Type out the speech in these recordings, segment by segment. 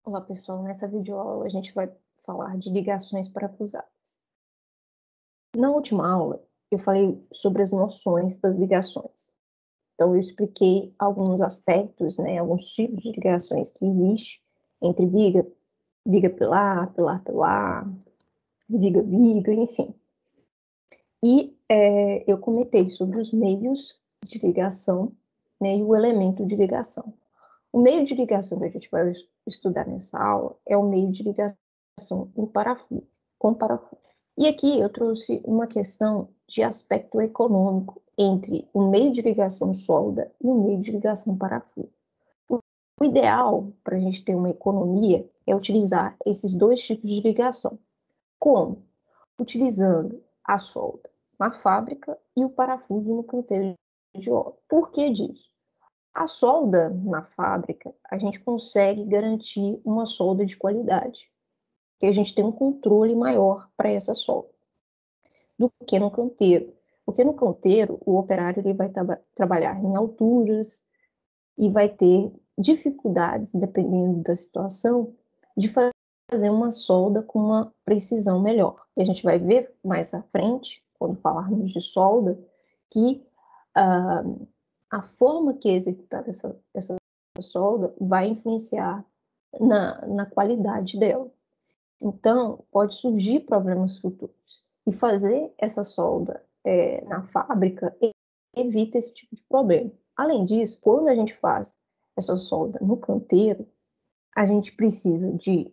Olá, pessoal. Nessa videoaula a gente vai falar de ligações parafusadas. Na última aula, eu falei sobre as noções das ligações. Então, eu expliquei alguns aspectos, alguns tipos de ligações que existem entre viga, viga-pilar, pilar-pilar, viga-viga, enfim. E eu comentei sobre os meios de ligação, e o elemento de ligação. O meio de ligação que a gente vai estudar nessa aula é o meio de ligação com parafuso. E aqui eu trouxe uma questão de aspecto econômico entre o meio de ligação solda e o meio de ligação parafuso. O ideal para a gente ter uma economia é utilizar esses dois tipos de ligação. Como? Utilizando a solda na fábrica e o parafuso no canteiro de obra. Por que disso? A solda na fábrica, a gente consegue garantir uma solda de qualidade, que a gente tem um controle maior para essa solda, do que no canteiro. Porque no canteiro, o operário ele vai trabalhar em alturas e vai ter dificuldades, dependendo da situação, de fazer uma solda com uma precisão melhor. E a gente vai ver mais à frente, quando falarmos de solda, que a forma que é executada essa solda vai influenciar na qualidade dela. Então, pode surgir problemas futuros. E fazer essa solda na fábrica evita esse tipo de problema. Além disso, quando a gente faz essa solda no canteiro, a gente precisa de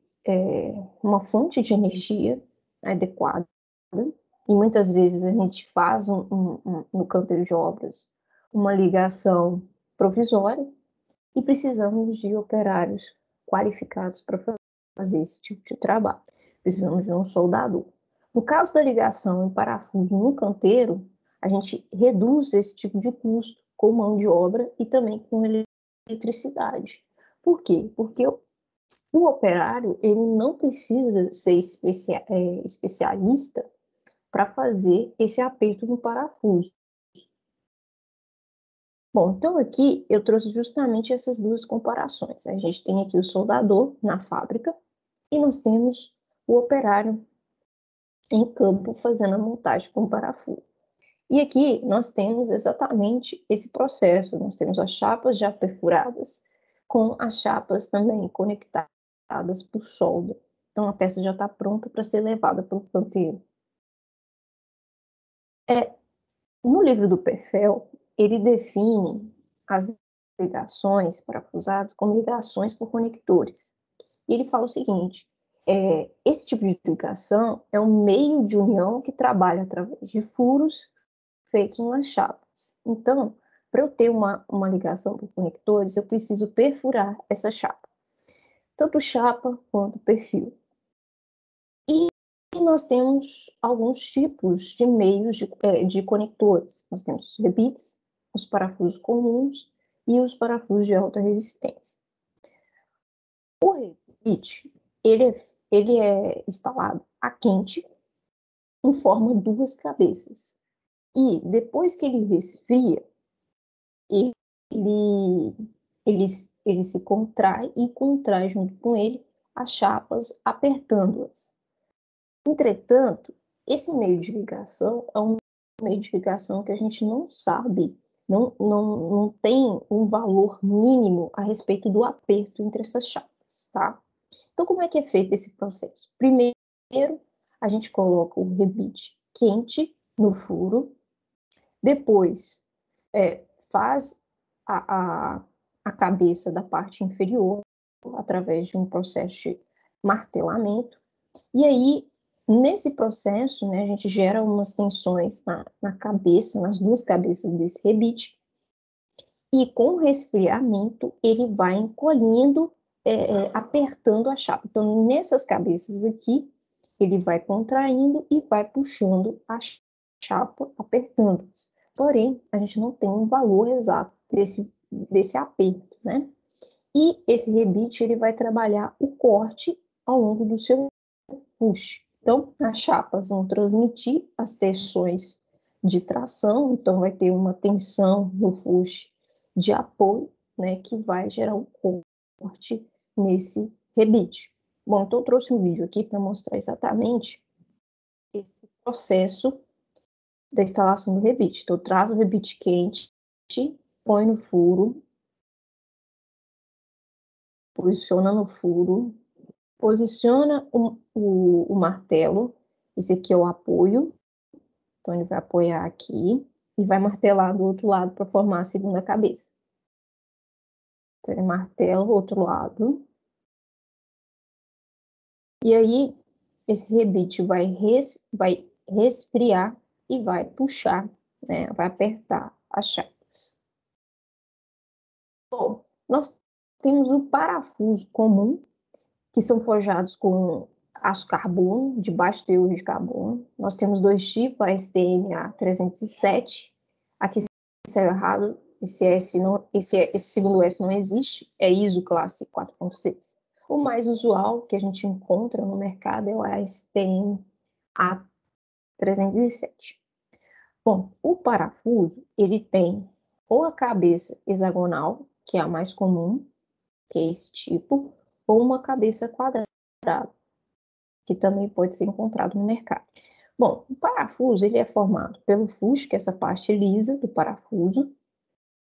uma fonte de energia adequada, e muitas vezes a gente faz no canteiro de obras uma ligação provisória e precisamos de operários qualificados para fazer esse tipo de trabalho. Precisamos de um soldador. No caso da ligação em parafuso no canteiro, a gente reduz esse tipo de custo com mão de obra e também com eletricidade. Por quê? Porque o operário ele não precisa ser especialista para fazer esse aperto no parafuso. Bom, então aqui eu trouxe justamente essas duas comparações. A gente tem aqui o soldador na fábrica e nós temos o operário em campo fazendo a montagem com parafuso. E aqui nós temos exatamente esse processo. Nós temos as chapas já perfuradas com as chapas também conectadas por solda. Então a peça já está pronta para ser levada para o canteiro. No livro do Perfel, ele define as ligações parafusadas como ligações por conectores. E ele fala o seguinte: esse tipo de ligação é um meio de união que trabalha através de furos feitos nas chapas. Então, para eu ter uma ligação por conectores, eu preciso perfurar essa chapa, tanto chapa quanto perfil. E nós temos alguns tipos de meios de conectores. Nós temos os rebites, os parafusos comuns e os parafusos de alta resistência. O rebite, ele é instalado a quente, em forma de duas cabeças. E depois que ele resfria, ele, ele se contrai e contrai junto com ele as chapas, apertando-as. Entretanto, esse meio de ligação é um meio de ligação que a gente não sabe, não tem um valor mínimo a respeito do aperto entre essas chapas, tá? Então, como é que é feito esse processo? Primeiro, a gente coloca o rebite quente no furo, depois faz a cabeça da parte inferior através de um processo de martelamento, e aí, nesse processo, a gente gera umas tensões na cabeça, nas duas cabeças desse rebite, e com o resfriamento, ele vai encolhendo, apertando a chapa. Então, nessas cabeças aqui, ele vai contraindo e vai puxando a chapa, apertando-as. Porém, a gente não tem um valor exato desse aperto, né? E esse rebite, ele vai trabalhar o corte ao longo do seu push. Então, as chapas vão transmitir as tensões de tração, então vai ter uma tensão no push de apoio, que vai gerar um corte nesse rebite. Bom, então eu trouxe um vídeo aqui para mostrar exatamente esse processo da instalação do rebite. Então, traz o rebite quente, põe no furo, posiciona no furo, posiciona o martelo, esse aqui é o apoio, então ele vai apoiar aqui e vai martelar do outro lado para formar a segunda cabeça. Então ele martela o outro lado. E aí, esse rebite vai resfriar e vai puxar, né? Vai apertar as chapas. Bom, nós temos o parafuso comum, que são forjados com aço carbono, de baixo teor de carbono. Nós temos dois tipos, a STM A307. Aqui saiu errado, esse segundo S não existe, é ISO classe 4.6. O mais usual que a gente encontra no mercado é o ASTM A307. Bom, o parafuso, ele tem ou a cabeça hexagonal, que é a mais comum, que é esse tipo, ou uma cabeça quadrada, que também pode ser encontrado no mercado. Bom, o parafuso, ele é formado pelo fuste, que é essa parte lisa do parafuso,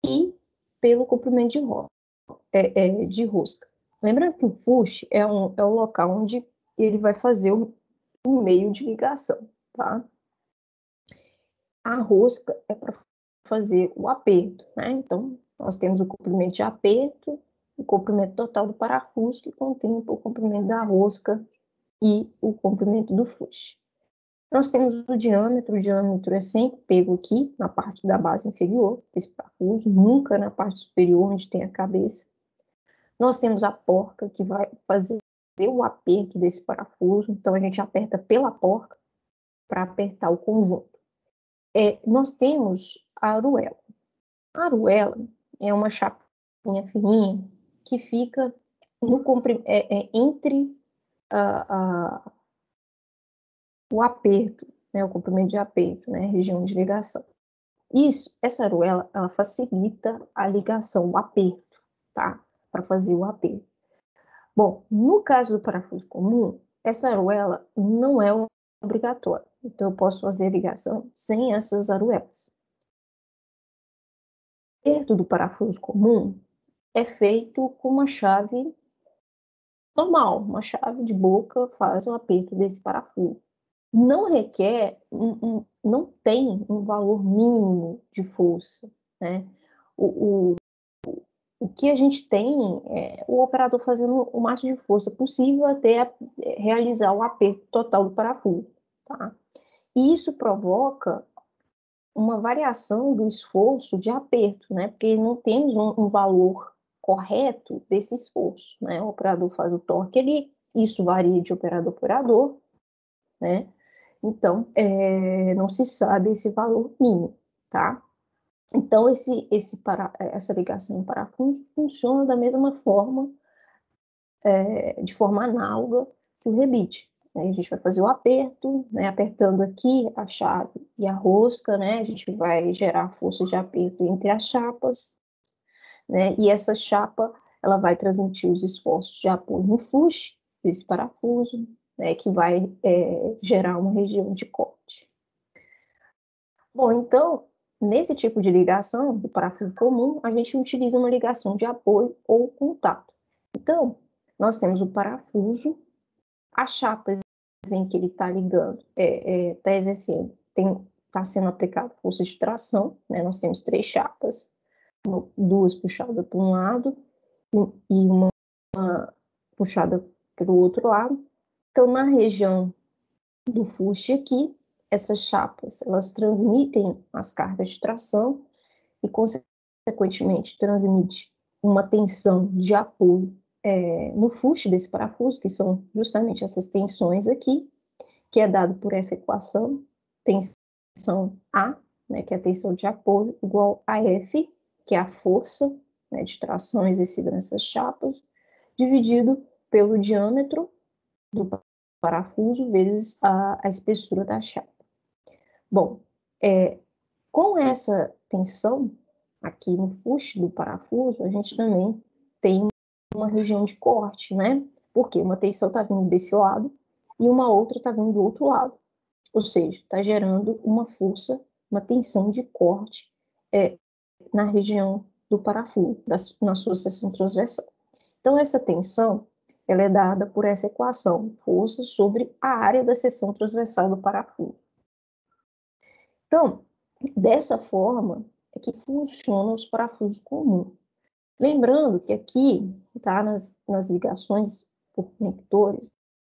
e pelo comprimento de rosca. Lembrando que o fuste é o local onde ele vai fazer o meio de ligação, tá? A rosca é para fazer o aperto, né? Então, nós temos o comprimento de aperto, o comprimento total do parafuso, que contempla o comprimento da rosca e o comprimento do fuste. Nós temos o diâmetro é sempre pego aqui, na parte da base inferior desse parafuso, nunca na parte superior, onde tem a cabeça. Nós temos a porca, que vai fazer o aperto desse parafuso, então a gente aperta pela porca para apertar o conjunto. Nós temos a aruela. A aruela é uma chapinha fininha que fica entre o aperto, né, o comprimento de aperto, né, região de ligação. Essa aruela, ela facilita a ligação, o aperto, tá? Para fazer o aperto. Bom, no caso do parafuso comum, essa aruela não é obrigatória. Então, eu posso fazer a ligação sem essas aruelas. O aperto do parafuso comum é feito com uma chave normal, uma chave de boca faz o aperto desse parafuso. Não requer, não tem um valor mínimo de força, né? O que a gente tem é o operador fazendo o máximo de força possível até realizar o aperto total do parafuso, tá? E isso provoca uma variação do esforço de aperto, né? Porque não temos um valor correto desse esforço, né? O operador faz o torque, isso varia de operador a operador, né? Então, não se sabe esse valor mínimo, tá? Então, essa ligação em parafuso funciona da mesma forma, de forma análoga que o rebite. A gente vai fazer o aperto, né, apertando aqui a chave e a rosca, né, a gente vai gerar força de aperto entre as chapas, né, e essa chapa ela vai transmitir os esforços de apoio no fuste desse parafuso, né, que vai gerar uma região de corte. Bom, então, nesse tipo de ligação do parafuso comum, a gente utiliza uma ligação de apoio ou contato. Então, nós temos o parafuso, as chapas em que ele está ligando, está exercendo, está sendo aplicada força de tração, né? Nós temos 3 chapas, duas puxadas para um lado e uma puxada para o outro lado. Então, na região do fuste aqui, essas chapas, elas transmitem as cargas de tração e, consequentemente, transmite uma tensão de apoio no fuste desse parafuso, que são justamente essas tensões aqui, que é dado por essa equação, tensão A, né, que é a tensão de apoio, igual a F, que é a força, né, de tração exercida nessas chapas, dividido pelo diâmetro do parafuso vezes a espessura da chapa. Bom, com essa tensão aqui no fuste do parafuso, a gente também tem uma região de corte, né? Porque uma tensão está vindo desse lado e uma outra está vindo do outro lado. Ou seja, está gerando uma força, uma tensão de corte na região do parafuso, na sua seção transversal. Então, essa tensão ela é dada por essa equação, força sobre a área da seção transversal do parafuso. Então, dessa forma é que funcionam os parafusos comuns. Lembrando que aqui, tá, nas ligações por conectores,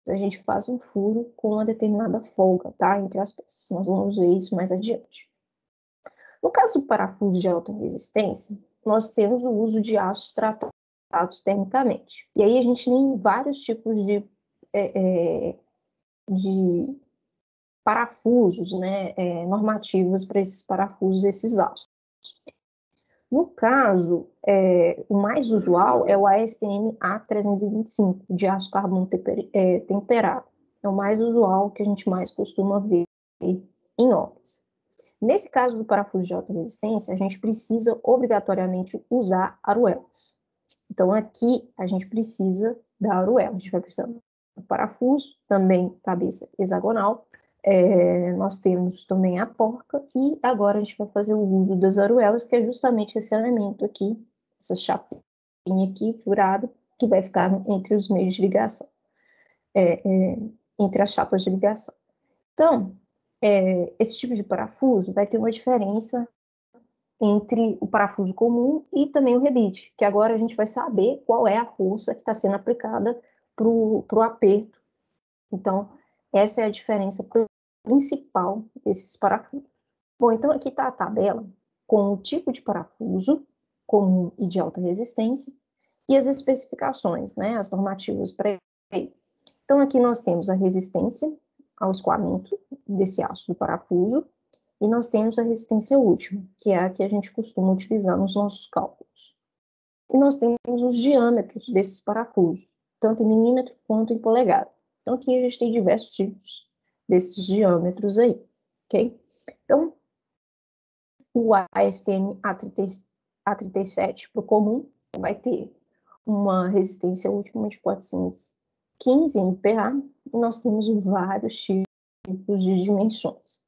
a gente faz um furo com uma determinada folga, tá, entre as peças. Nós vamos ver isso mais adiante. No caso do parafuso de alta resistência, nós temos o uso de aços tratados termicamente. E aí a gente tem vários tipos de parafusos, né, normativas para esses parafusos, esses aços. No caso, o mais usual é o ASTM A325, de aço carbono temperado. É o mais usual que a gente mais costuma ver em obras. Nesse caso do parafuso de alta resistência, a gente precisa obrigatoriamente usar aruelas. Então, aqui a gente precisa da aruela. A gente vai precisar do parafuso, também cabeça hexagonal. Nós temos também a porca e agora a gente vai fazer o uso das aruelas, que é justamente esse elemento aqui, essa chapinha aqui furada, que vai ficar entre os meios de ligação, entre as chapas de ligação. Então, esse tipo de parafuso vai ter uma diferença entre o parafuso comum e também o rebite, que agora a gente vai saber qual é a força que está sendo aplicada para o aperto. Então, essa é a diferença principal desses parafusos. Bom, então aqui está a tabela com o tipo de parafuso comum e de alta resistência e as especificações, né, as normativas para ele. Então aqui nós temos a resistência ao escoamento desse aço do parafuso e nós temos a resistência última, que é a que a gente costuma utilizar nos nossos cálculos. E nós temos os diâmetros desses parafusos, tanto em milímetro quanto em polegada. Então aqui a gente tem diversos tipos desses diâmetros aí, ok? Então, o ASTM A37 para o comum vai ter uma resistência última de 415 MPa e nós temos vários tipos de dimensões.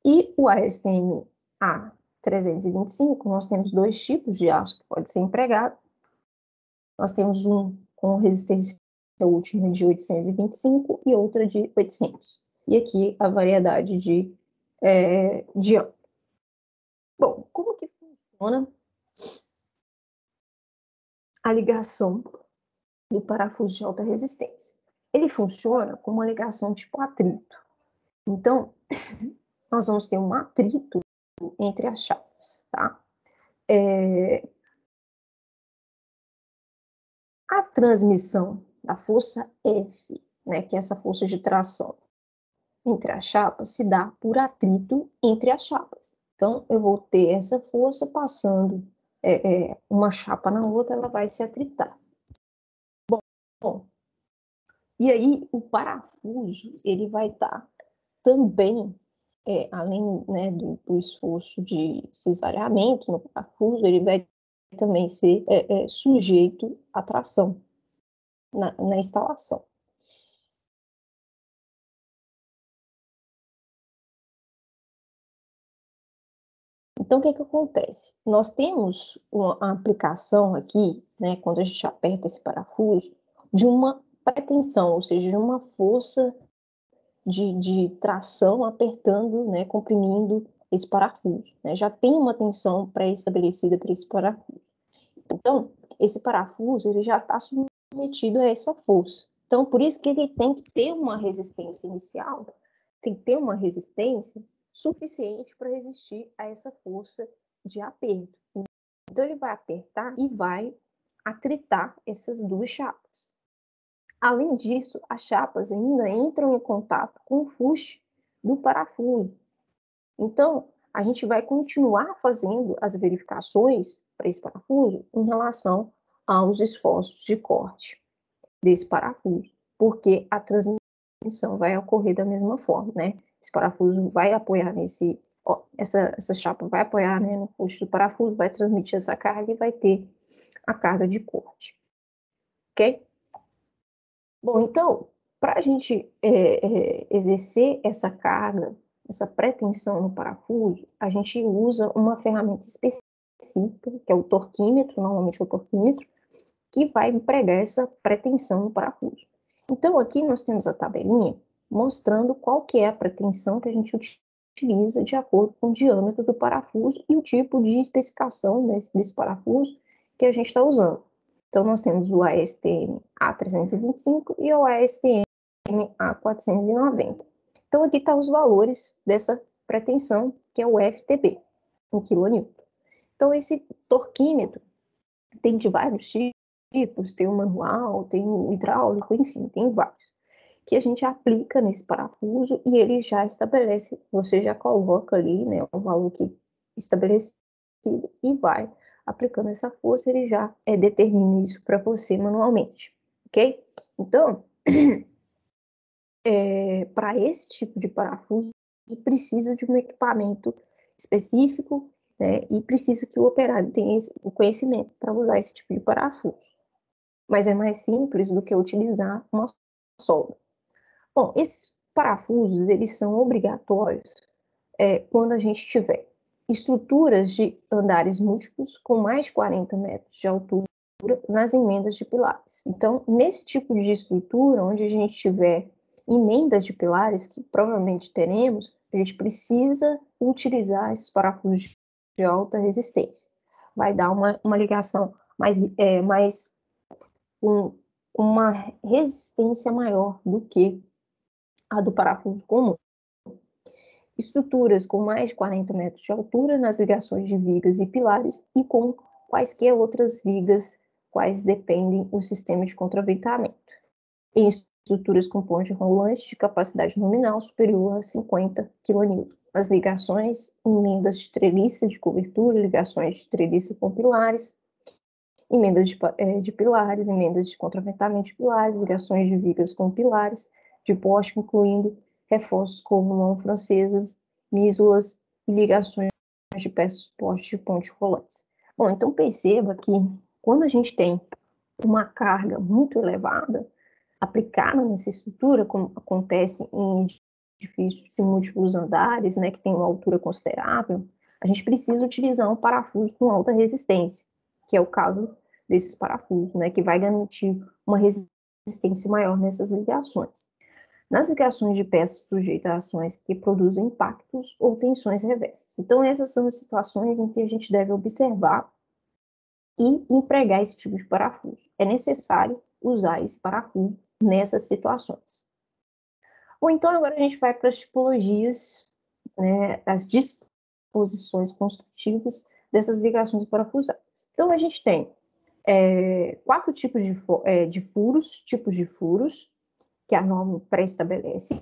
E o ASTM A325, nós temos dois tipos de aço que pode ser empregado. Nós temos um com resistência última de 825 e outra de 800. E aqui a variedade de diâmetro. Bom, como que funciona a ligação do parafuso de alta resistência? Ele funciona como uma ligação tipo atrito. Então, nós vamos ter um atrito entre as chapas, tá? A transmissão da força F, né, que é essa força de tração entre as chapas, se dá por atrito entre as chapas. Então, eu vou ter essa força passando uma chapa na outra, ela vai se atritar. Bom, e aí o parafuso, ele vai estar também, além, né, do esforço de cisalhamento no parafuso, ele vai também ser sujeito à tração na instalação. Então, o que acontece? Nós temos uma aplicação aqui, né, quando a gente aperta esse parafuso, de uma pretensão, ou seja, de uma força de tração apertando, né, comprimindo esse parafuso. Né? Já tem uma tensão pré-estabelecida para esse parafuso. Então, esse parafuso ele já está submetido a essa força. Então, por isso que ele tem que ter uma resistência inicial, tem que ter uma resistência suficiente para resistir a essa força de aperto. Então, ele vai apertar e vai atritar essas duas chapas. Além disso, as chapas ainda entram em contato com o fuste do parafuso. Então, a gente vai continuar fazendo as verificações para esse parafuso em relação aos esforços de corte desse parafuso, porque a transmissão vai ocorrer da mesma forma, né? Esse parafuso vai apoiar essa chapa vai apoiar, né, no fuste do parafuso, vai transmitir essa carga e vai ter a carga de corte, ok? Bom, então, para a gente exercer essa carga, essa pretensão no parafuso, a gente usa uma ferramenta específica, que é o torquímetro, normalmente é o torquímetro, que vai empregar essa pretensão no parafuso. Então, aqui nós temos a tabelinha mostrando qual que é a pretensão que a gente utiliza de acordo com o diâmetro do parafuso e o tipo de especificação desse parafuso que a gente está usando. Então, nós temos o ASTM A325 e o ASTM A490. Então, aqui estão os valores dessa pretensão, que é o FTB, em quilonewton. Então, esse torquímetro tem de vários tipos, tem o manual, tem o hidráulico, enfim, tem vários, que a gente aplica nesse parafuso e ele já estabelece, você já coloca ali, né, o valor que estabelecido e vai aplicando essa força, ele já determina isso para você manualmente, ok? Então, para esse tipo de parafuso, precisa de um equipamento específico, né, e precisa que o operário tenha o conhecimento para usar esse tipo de parafuso. Mas é mais simples do que utilizar uma solda. Bom, esses parafusos, eles são obrigatórios quando a gente tiver estruturas de andares múltiplos com mais de 40 metros de altura nas emendas de pilares. Então, nesse tipo de estrutura, onde a gente tiver emendas de pilares, que provavelmente teremos, a gente precisa utilizar esses parafusos de alta resistência. Vai dar uma ligação mais com uma resistência maior do que a do parafuso comum. Estruturas com mais de 40 metros de altura nas ligações de vigas e pilares e com quaisquer outras vigas quais dependem do sistema de contraventamento. Em estruturas com ponte rolante de capacidade nominal superior a 50 kN. As ligações, emendas de treliça de cobertura, ligações de treliça com pilares, emendas de pilares, emendas de contraventamento de pilares, ligações de vigas com pilares, de poste, incluindo reforços como mão francesas, mísulas e ligações de peças de poste de ponte rolantes. Bom, então perceba que quando a gente tem uma carga muito elevada aplicada nessa estrutura, como acontece em edifícios de múltiplos andares, né, que tem uma altura considerável, a gente precisa utilizar um parafuso com alta resistência, que é o caso desses parafusos, né, que vai garantir uma resistência maior nessas ligações. Nas ligações de peças sujeitas a ações que produzem impactos ou tensões reversas. Então, essas são as situações em que a gente deve observar e empregar esse tipo de parafuso. É necessário usar esse parafuso nessas situações. Ou então, agora a gente vai para as tipologias, né, as disposições construtivas dessas ligações parafusadas. Então, a gente tem 4 tipos tipos de furos, que a norma pré-estabelece.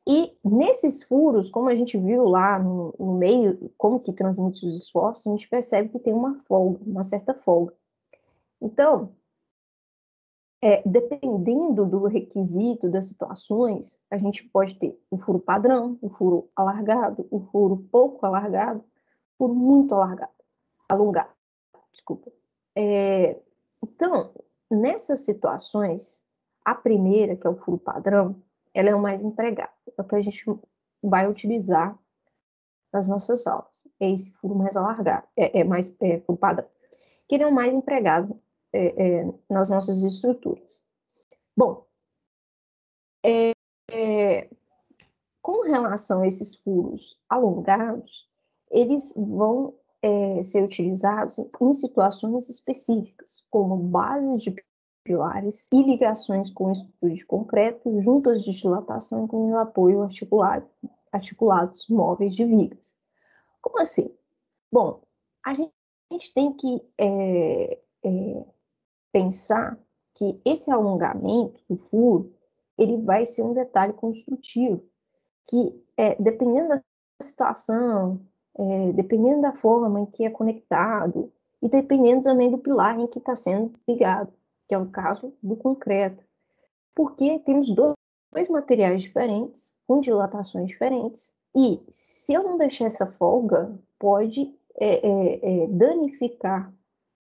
E nesses furos, como a gente viu lá no meio, como que transmite os esforços, a gente percebe que tem uma folga, uma certa folga. Então, dependendo do requisito das situações, a gente pode ter o furo padrão, o furo alargado, o furo pouco alargado, o furo muito alongado, desculpa. Então, nessas situações, a primeira, que é o furo padrão, ela é o mais empregado, é o que a gente vai utilizar nas nossas aulas. É esse furo mais alargado, furo padrão, que ele é o mais empregado nas nossas estruturas. Bom, com relação a esses furos alongados, eles vão ser utilizados em situações específicas, como base de pilares e ligações com estrutura de concreto, juntas de dilatação com o apoio articulados móveis de vigas. Como assim? Bom, a gente tem que pensar que esse alongamento do furo, ele vai ser um detalhe construtivo, que dependendo da situação, dependendo da forma em que é conectado, e dependendo também do pilar em que está sendo ligado, que é o caso do concreto. Porque temos dois materiais diferentes, com dilatações diferentes, e se eu não deixar essa folga, pode danificar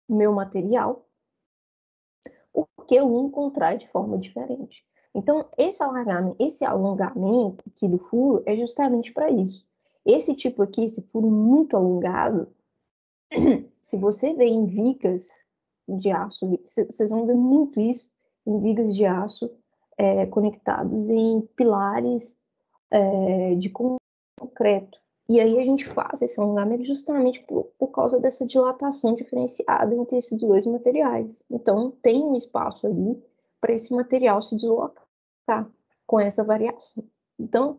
o meu material, porque um contrai de forma diferente. Então, esse alongamento aqui do furo é justamente para isso. Esse tipo aqui, esse furo muito alongado, se você vê em vigas de aço, vocês vão ver muito isso em vigas de aço conectados em pilares de concreto. E aí a gente faz esse alongamento justamente por causa dessa dilatação diferenciada entre esses dois materiais. Então, tem um espaço ali para esse material se deslocar com essa variação. Então,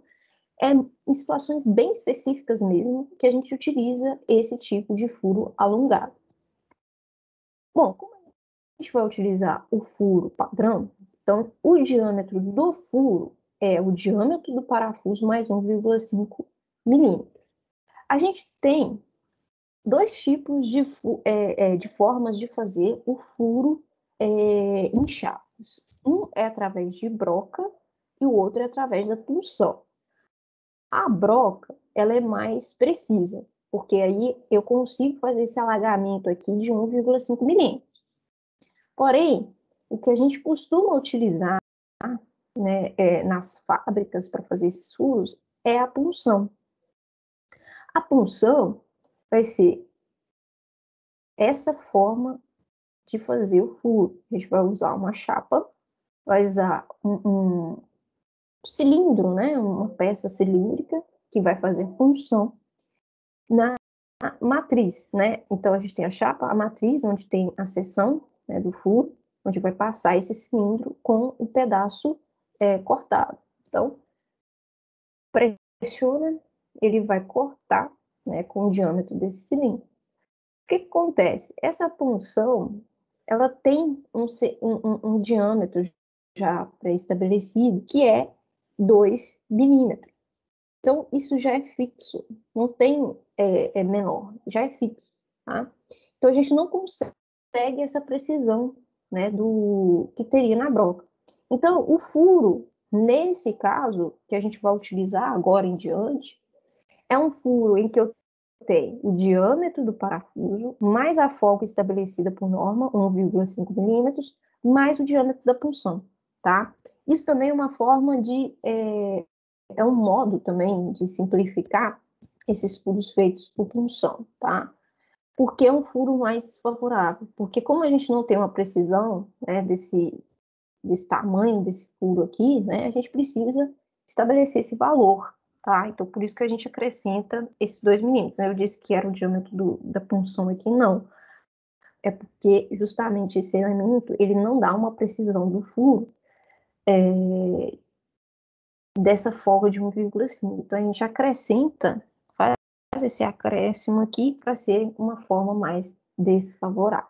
é em situações bem específicas mesmo que a gente utiliza esse tipo de furo alongado. Bom, como a gente vai utilizar o furo padrão, então o diâmetro do furo é o diâmetro do parafuso mais 1,5 milímetros. A gente tem dois tipos de formas de fazer o furo em chapas. Um é através de broca e o outro é através da punção. A broca, ela é mais precisa, porque aí eu consigo fazer esse alargamento aqui de 1,5 milímetros. Porém, o que a gente costuma utilizar, né, nas fábricas para fazer esses furos é a punção. A punção vai ser essa forma de fazer o furo. A gente vai usar uma chapa, vai usar um cilindro, né, uma peça cilíndrica que vai fazer punção na matriz, né? Então a gente tem a chapa, a matriz, onde tem a seção, né, do furo, onde vai passar esse cilindro com o pedaço cortado. Então, pressiona, ele vai cortar, né, com o diâmetro desse cilindro. O que acontece? Essa punção, ela tem um diâmetro já pré-estabelecido, que é 2 milímetros. Então, isso já é fixo, não tem menor, já é fixo, tá? Então, a gente não consegue essa precisão, né, do que teria na broca. Então, o furo, nesse caso, que a gente vai utilizar agora em diante, é um furo em que eu tenho o diâmetro do parafuso, mais a folga estabelecida por norma, 1,5 milímetros, mais o diâmetro da punção, tá? Isso também é uma forma de é um modo também de simplificar esses furos feitos por punção, tá? Porque é um furo mais favorável. Porque como a gente não tem uma precisão, né, desse tamanho desse furo aqui, né, a gente precisa estabelecer esse valor, tá? Então, por isso que a gente acrescenta esses 2 milímetros. Né? Eu disse que era o diâmetro da punção aqui, não. É porque justamente esse elemento, ele não dá uma precisão do furo, dessa folga de 1,5. Então, a gente acrescenta, faz esse acréscimo aqui para ser uma forma mais desfavorável.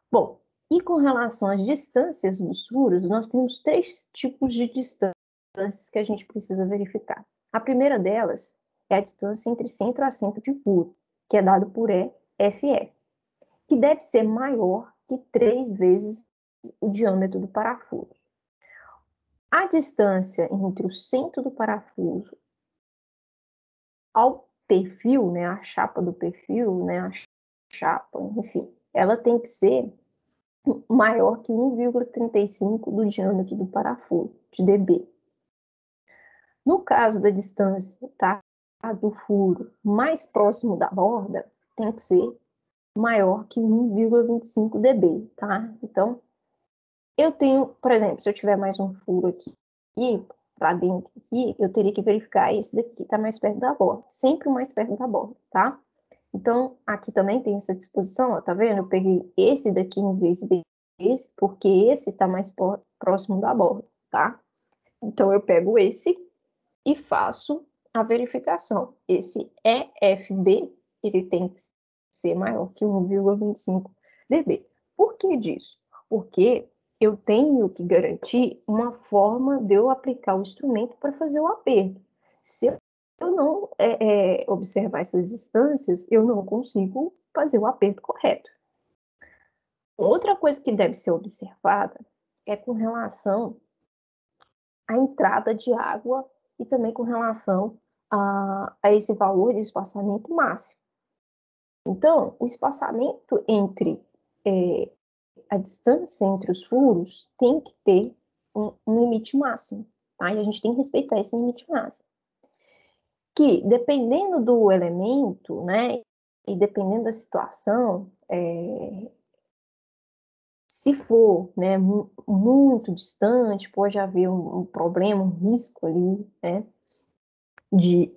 Bom, e com relação às distâncias dos furos, nós temos 3 tipos de distâncias que a gente precisa verificar. A primeira delas é a distância entre centro a centro de furo, que é dado por EFE, que deve ser maior que 3 vezes o diâmetro do parafuso. A distância entre o centro do parafuso ao perfil, né, a chapa do perfil, né, a chapa, enfim, ela tem que ser maior que 1,35 do diâmetro do parafuso, de dB. No caso da distância, tá, do furo mais próximo da borda, tem que ser maior que 1,25 dB, tá? Então, eu tenho, por exemplo, se eu tiver mais um furo aqui para dentro aqui, eu teria que verificar esse daqui está mais perto da borda, sempre mais perto da borda, tá? Então, aqui também tem essa disposição, ó, tá vendo? Eu peguei esse daqui em vez desse, porque esse está mais próximo da borda, tá? Então, eu pego esse e faço a verificação. Esse EFB, ele tem que ser maior que 1,25 dB. Por que disso? Porque eu tenho que garantir uma forma de eu aplicar o instrumento para fazer o aperto. Se eu não observar essas distâncias, eu não consigo fazer o aperto correto. Outra coisa que deve ser observada é com relação à entrada de água e também com relação a esse valor de espaçamento máximo. Então, o espaçamento entre a distância entre os furos tem que ter um limite máximo, tá? E a gente tem que respeitar esse limite máximo. Que, dependendo do elemento, né, e dependendo da situação, se for, né, muito distante, pode haver um problema, um risco ali, né, de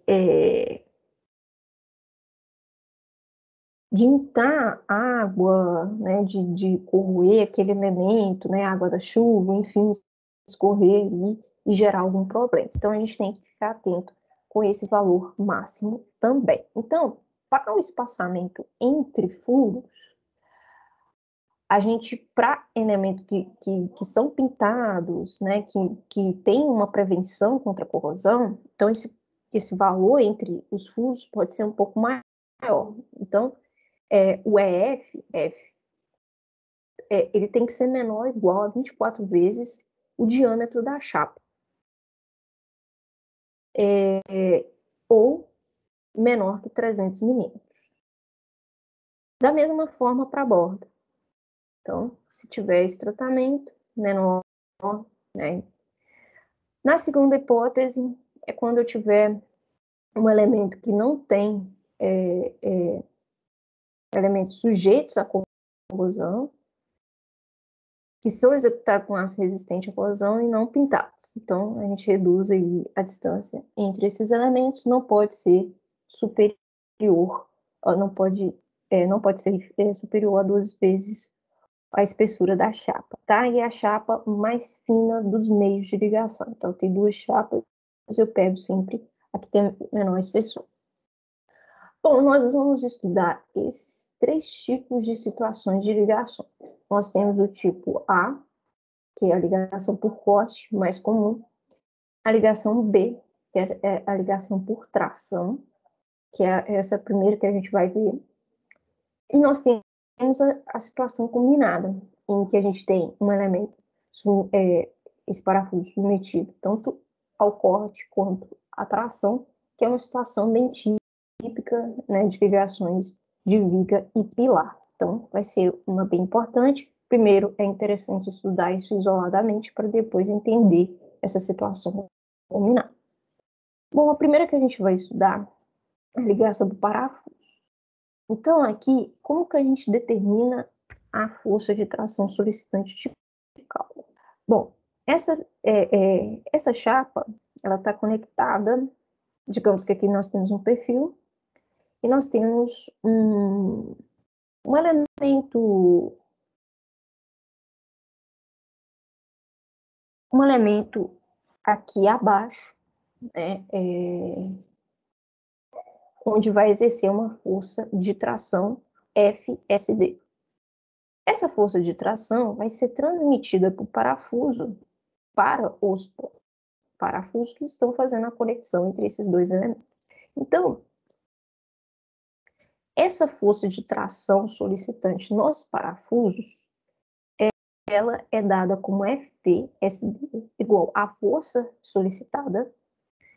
entrar água, né, de corroer aquele elemento, né, água da chuva, enfim, escorrer ali e gerar algum problema. Então, a gente tem que ficar atento com esse valor máximo também. Então, para o espaçamento entre furos, a gente, para elementos que são pintados, né, que tem uma prevenção contra a corrosão, então esse valor entre os furos pode ser um pouco maior. Então, o EF, ele tem que ser menor ou igual a 24 vezes o diâmetro da chapa. Ou menor que 300 milímetros. Da mesma forma para a borda. Então, se tiver esse tratamento, menor, né? Na segunda hipótese, é quando eu tiver um elemento que não tem elementos sujeitos à corrosão, que são executados com aço resistente à corrosão e não pintados. Então, a gente reduz aí a distância entre esses elementos, não pode ser superior, não pode ser superior a 2 vezes a espessura da chapa, tá? E a chapa mais fina dos meios de ligação. Então, tem 2 chapas, eu pego sempre a que tem menor espessura. Bom, nós vamos estudar esses 3 tipos de situações de ligações. Nós temos o tipo A, que é a ligação por corte, mais comum. A ligação B, que é a ligação por tração, que é essa primeira que a gente vai ver. E nós temos a situação combinada, em que a gente tem um elemento, esse parafuso submetido tanto ao corte quanto à tração, que é uma situação bem típica, né, de ligações de viga e pilar. Então, vai ser uma bem importante. Primeiro, é interessante estudar isso isoladamente para depois entender essa situação combinada. Bom, a primeira que a gente vai estudar é a ligação do parafuso. Então, aqui, como que a gente determina a força de tração solicitante de cálculo? Bom, essa chapa, ela está conectada, digamos que aqui nós temos um perfil, e nós temos um elemento aqui abaixo, né, onde vai exercer uma força de tração FSD. Essa força de tração vai ser transmitida para o parafuso, para os parafusos que estão fazendo a conexão entre esses 2 elementos. Então, essa força de tração solicitante nos parafusos, ela é dada como FTSD igual à força solicitada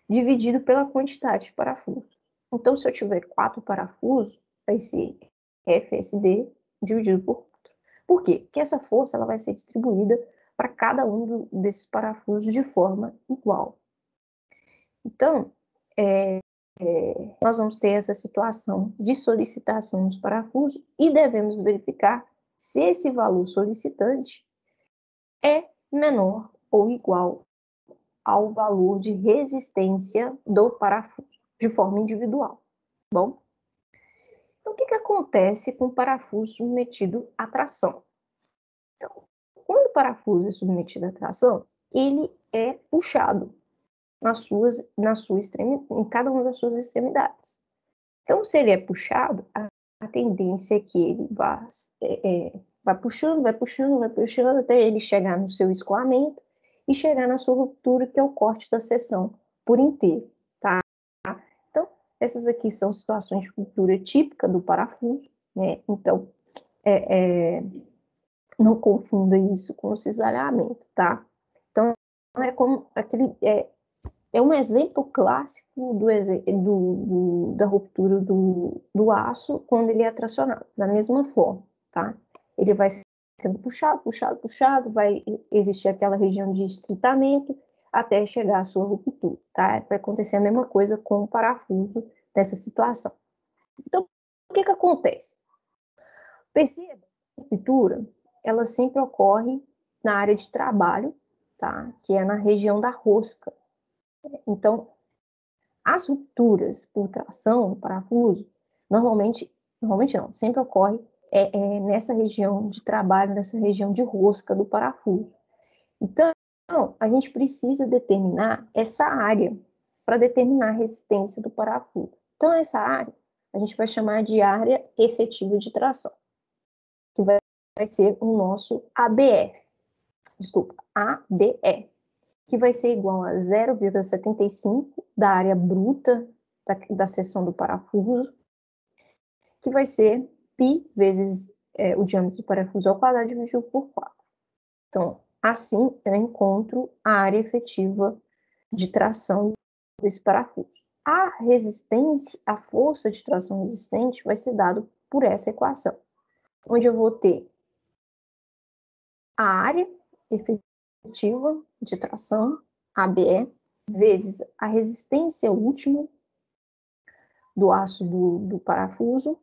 dividido pela quantidade de parafusos. Então, se eu tiver 4 parafusos, vai ser FSD dividido por 4. Por quê? Porque essa força ela vai ser distribuída para cada um desses parafusos de forma igual. Então, nós vamos ter essa situação de solicitação dos parafusos e devemos verificar se esse valor solicitante é menor ou igual ao valor de resistência do parafuso, de forma individual. Bom, então o que acontece com o parafuso submetido à tração? Então, quando o parafuso é submetido à tração, ele é puxado em cada uma das suas extremidades. Então, se ele é puxado, a tendência é que ele vai puxando, até ele chegar no seu escoamento e chegar na sua ruptura, que é o corte da seção por inteiro, tá? Então, essas aqui são situações de ruptura típica do parafuso, né? Então, não confunda isso com o cisalhamento, tá? Então, é como aquele... É um exemplo clássico da ruptura do aço quando ele é tracionado, da mesma forma, tá? Ele vai ser sendo puxado, puxado, puxado, vai existir aquela região de estreitamento até chegar à sua ruptura, tá? Vai acontecer a mesma coisa com o parafuso nessa situação. Então, o que acontece? Perceba, a ruptura, ela sempre ocorre na área de trabalho, tá? Que é na região da rosca. Então, as rupturas por tração no parafuso, normalmente não, sempre ocorre nessa região de trabalho, nessa região de rosca do parafuso. Então, a gente precisa determinar essa área para determinar a resistência do parafuso. Então, essa área a gente vai chamar de área efetiva de tração, que vai ser o nosso ABE, que vai ser igual a 0,75 da área bruta da seção do parafuso, que vai ser π vezes o diâmetro do parafuso ao quadrado dividido por 4. Então, assim eu encontro a área efetiva de tração desse parafuso. A resistência, a força de tração resistente vai ser dado por essa equação, onde eu vou ter a área efetiva de tração, ABE, vezes a resistência última do aço do parafuso,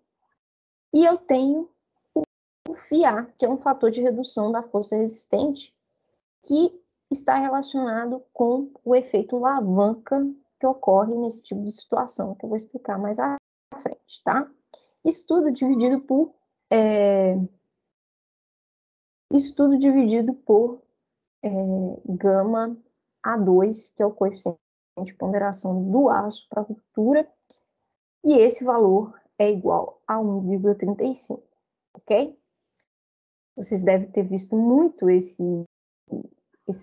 e eu tenho o φA, que é um fator de redução da força resistente, que está relacionado com o efeito alavanca que ocorre nesse tipo de situação, que eu vou explicar mais à frente, tá? Isso tudo dividido por gama A2, que é o coeficiente de ponderação do aço para a ruptura, e esse valor é igual a 1,35, ok? Vocês devem ter visto muito esse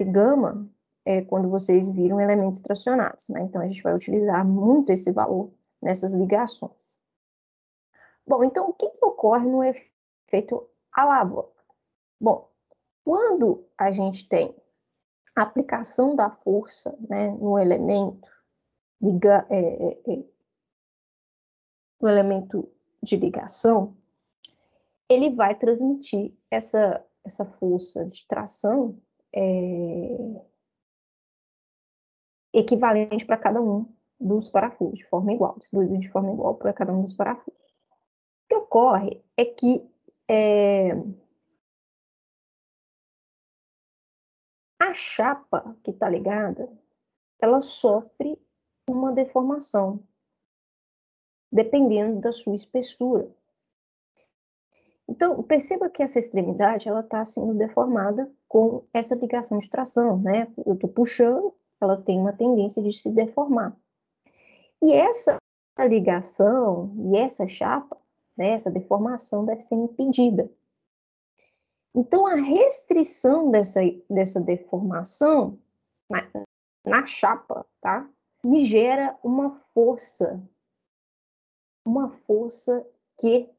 gama quando vocês viram elementos tracionados, né? Então, a gente vai utilizar muito esse valor nessas ligações. Bom, então, o que ocorre no efeito alavanca? Bom, quando a gente tem a aplicação da força, né, no elemento de ligação, ele vai transmitir essa força de tração equivalente para cada um dos parafusos, de forma igual, distribuído de forma igual para cada um dos parafusos. O que ocorre é que a chapa que está ligada, ela sofre uma deformação, dependendo da sua espessura. Então, perceba que essa extremidade ela está sendo deformada com essa ligação de tração, né? Eu estou puxando, ela tem uma tendência de se deformar. E essa ligação e essa chapa, né, essa deformação deve ser impedida. Então, a restrição dessa deformação na chapa, tá? Me gera uma força que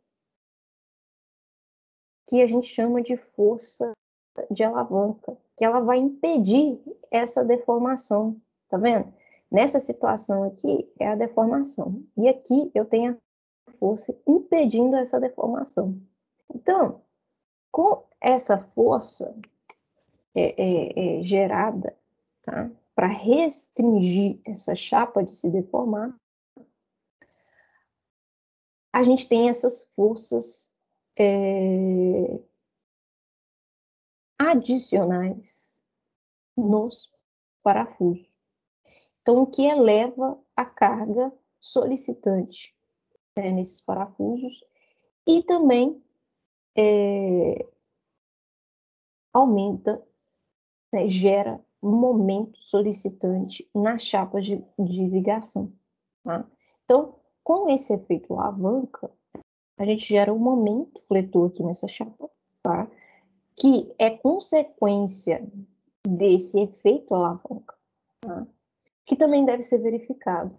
a gente chama de força de alavanca, que ela vai impedir essa deformação, tá vendo? Nessa situação aqui é a deformação, e aqui eu tenho a força impedindo essa deformação. Então, com essa força gerada, tá? Para restringir essa chapa de se deformar, a gente tem essas forças adicionais nos parafusos. Então, o que eleva a carga solicitante nesses parafusos e também aumenta, né, gera um momento solicitante nas chapas de ligação. Tá? Então, com esse efeito alavanca, a gente gera um momento fletor aqui nessa chapa, tá? Que é consequência desse efeito alavanca, tá? Que também deve ser verificado.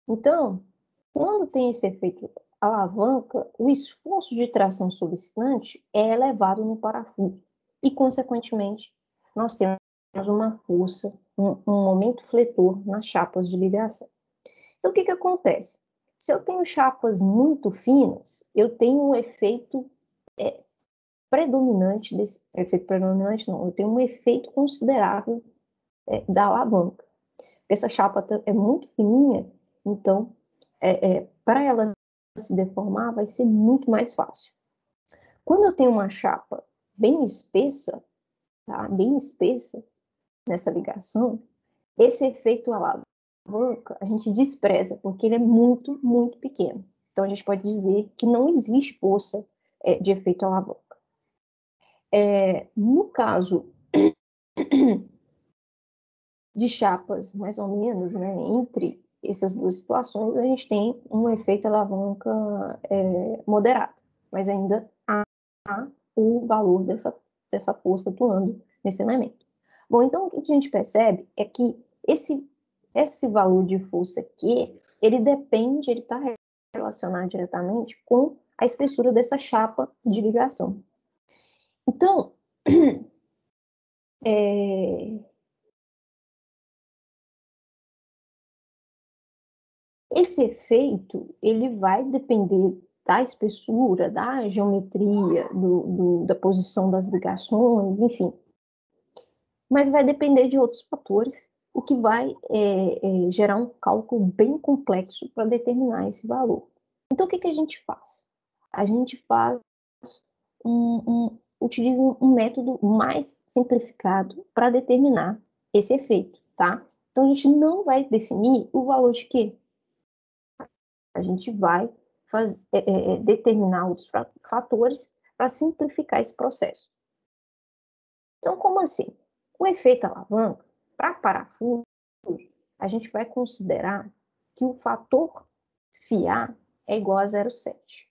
Então, quando tem esse efeito alavanca, o esforço de tração solicitante é elevado no parafuso e, consequentemente, nós temos uma força, um momento fletor nas chapas de ligação. Então, o que acontece? Se eu tenho chapas muito finas, eu tenho um efeito predominante desse efeito predominante, não, eu tenho um efeito considerável da alavanca. Essa chapa é muito fininha, então, para ela se deformar, vai ser muito mais fácil. Quando eu tenho uma chapa bem espessa, tá? Bem espessa nessa ligação, esse efeito alavanca a gente despreza, porque ele é muito, muito pequeno. Então, a gente pode dizer que não existe força de efeito alavanca. No caso de chapas, mais ou menos, né, entre essas duas situações, a gente tem um efeito alavanca moderado, mas ainda há o valor dessa força atuando nesse elemento. Bom, então o que a gente percebe é que esse valor de força aqui, ele está relacionado diretamente com a espessura dessa chapa de ligação. Então, esse efeito, ele vai depender da espessura, da geometria, da posição das ligações, enfim. Mas vai depender de outros fatores, o que vai gerar um cálculo bem complexo para determinar esse valor. Então, o que a gente faz? A gente utiliza um método mais simplificado para determinar esse efeito, tá? Então, a gente não vai definir o valor de quê? A gente vai determinar outros fatores para simplificar esse processo. Então, como assim? O efeito alavanca, para parafusos, a gente vai considerar que o fator φA é igual a 0,7.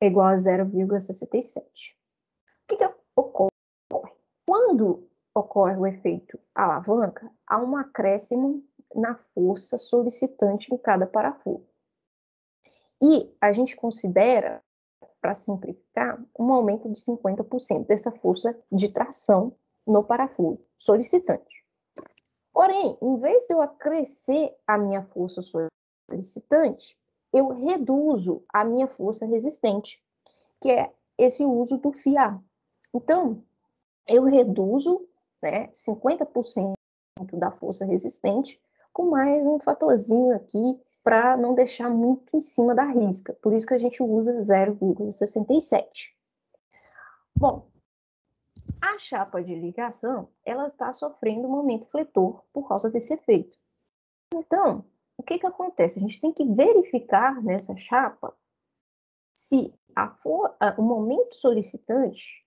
É igual a 0,67. O que ocorre? Quando ocorre o efeito alavanca, há um acréscimo na força solicitante em cada parafuso. E a gente considera, para simplificar, um aumento de 50% dessa força de tração no parafuso solicitante. Porém, em vez de eu acrescer a minha força solicitante, eu reduzo a minha força resistente, que é esse uso do φA. Então, eu reduzo 50% da força resistente com mais um fatorzinho aqui para não deixar muito em cima da risca. Por isso que a gente usa 0,67. Bom, a chapa de ligação, ela está sofrendo um momento fletor por causa desse efeito. Então, o que acontece? A gente tem que verificar nessa chapa se o momento solicitante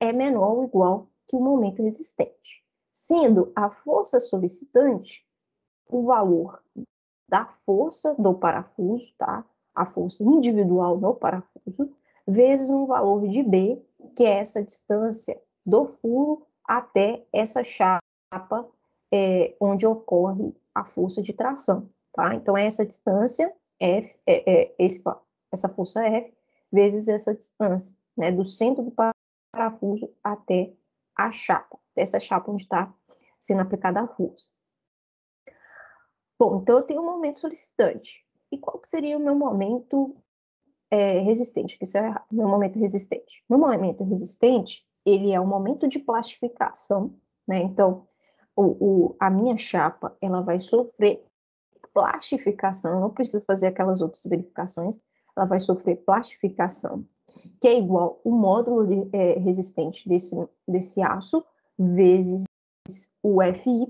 é menor ou igual que o momento resistente. Sendo a força solicitante o valor da força do parafuso, tá? A força individual no parafuso, vezes um valor de B, que é essa distância do furo até essa chapa onde ocorre a força de tração, tá? Então, essa distância, F, essa força F, vezes essa distância, né, do centro do parafuso até a chapa, essa chapa onde está sendo aplicada a força. Bom, então eu tenho um momento solicitante. E qual que seria o meu momento resistente? Que isso é errado. Meu momento resistente. Meu momento resistente, ele é o momento de plastificação, né? Então, a minha chapa, ela vai sofrer plastificação, eu não preciso fazer aquelas outras verificações, ela vai sofrer plastificação, que é igual o módulo resistente desse aço, vezes o FY,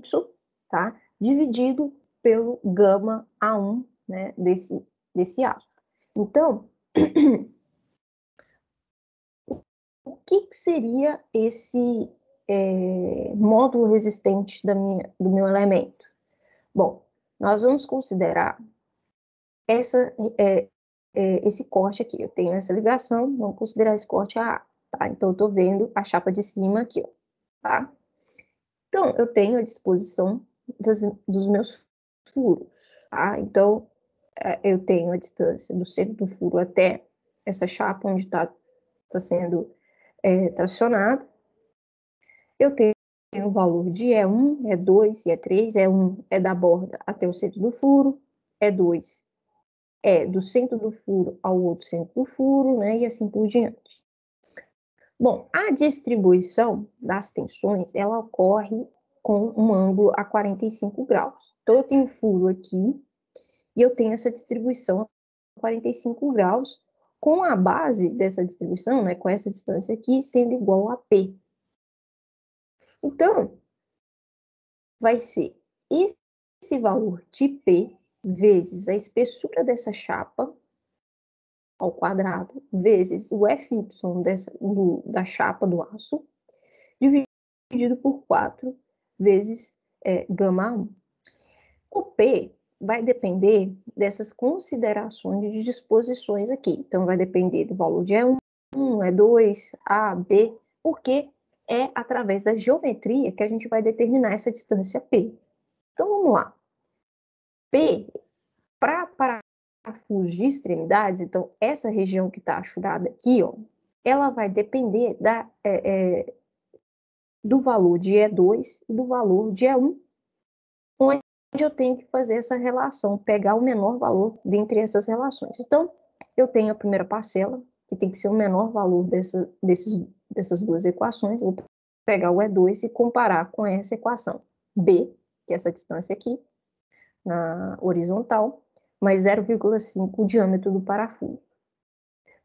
tá? Dividido pelo gama A1, né, desse aço. Então, o que seria esse módulo resistente do meu elemento? Bom, nós vamos considerar esse corte aqui. Eu tenho essa ligação, vamos considerar esse corte AA, tá? Então, eu estou vendo a chapa de cima aqui, ó, tá? Então, eu tenho a disposição dos meus furos, tá? Então, eu tenho a distância do centro do furo até essa chapa onde está sendo tracionado. Eu tenho o valor de E1, E2, E3, E1 é da borda até o centro do furo, E2 é do centro do furo ao outro centro do furo, né, e assim por diante. Bom, a distribuição das tensões, ela ocorre com um ângulo a 45 graus. Então, eu tenho um furo aqui e eu tenho essa distribuição a 45 graus, com a base dessa distribuição, né, com essa distância aqui, sendo igual a P. Então, vai ser esse valor de P vezes a espessura dessa chapa ao quadrado, vezes o Fy da chapa do aço, dividido por 4 vezes γ1. O P vai depender dessas considerações de disposições aqui. Então, vai depender do valor de E1, E2, A, B, porque é através da geometria que a gente vai determinar essa distância P. Então, vamos lá. P, para parafusos de extremidades, então, essa região que está achurada aqui, ó, ela vai depender do valor de E2 e do valor de E1, onde eu tenho que fazer essa relação, pegar o menor valor dentre essas relações. Então, eu tenho a primeira parcela, que tem que ser o menor valor dessas duas equações. Eu vou pegar o E2 e comparar com essa equação. B, que é essa distância aqui, na horizontal, mais 0,5 o diâmetro do parafuso.